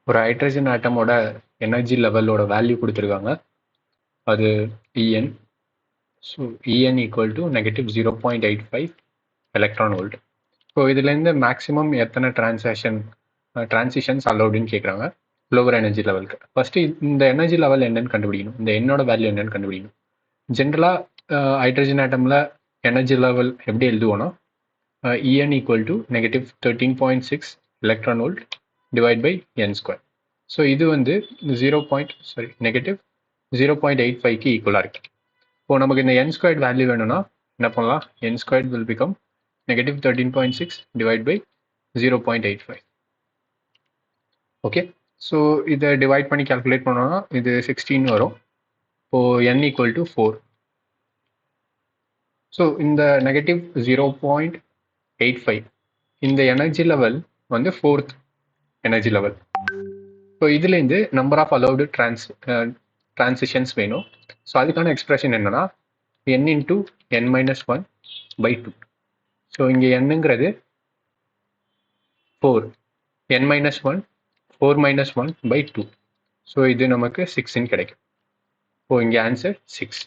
ஒரு hydrogen ஆட்டமோட energy லெவலோட value கொடுத்துருக்காங்க. அது En. So En equal to -0.85 electron volt. So இதுலேருந்து மேக்ஸிமம் எத்தனை டிரான்சிஷன்ஸ் அலௌடுன்னு கேட்குறாங்க லோவர் எனர்ஜி லெவலுக்கு. ஃபஸ்ட்டு இந்த எனர்ஜி லெவல் என்னன்னு கண்டுபிடிக்கணும், இந்த என்னோட வேல்யூ என்னன்னு கண்டுபிடிக்கணும். ஜென்ரலாக ஹைட்ரஜன் ஆட்டமில் எனர்ஜி லெவல் எப்படி எழுதுவோன்னா En equal to -13.6 electron volt divide by n². So இது வந்து -0.85க்கு ஈக்குவலாக இருக்கு. இப்போ நமக்கு இந்த n² வேல்யூ வேணும்னா என்ன பண்ணலாம், n² will become -13.6 divided by 0.85. Okay, so இதை டிவைட் பண்ணி கால்குலேட் பண்ணோம்னா இது 16 வரும். இப்போது n ஈக்குவல் டு 4. ஸோ இந்த -0.85 இந்த எனர்ஜி லெவல் வந்து 4th எனர்ஜி லெவல். ஸோ இதுலேருந்து நம்பர் ஆஃப் அலௌடு டிரான்சிஷன்ஸ் வேணும். ஸோ அதுக்கான எக்ஸ்பிரஷன் என்னன்னா n இன்டூ n-1/2. ஸோ இங்கே என்னங்கிறது 4, n-1 4-1/2. ஸோ இது நமக்கு 6ன்னு கிடைக்கும். இப்போ இங்கே ஆன்சர் 6.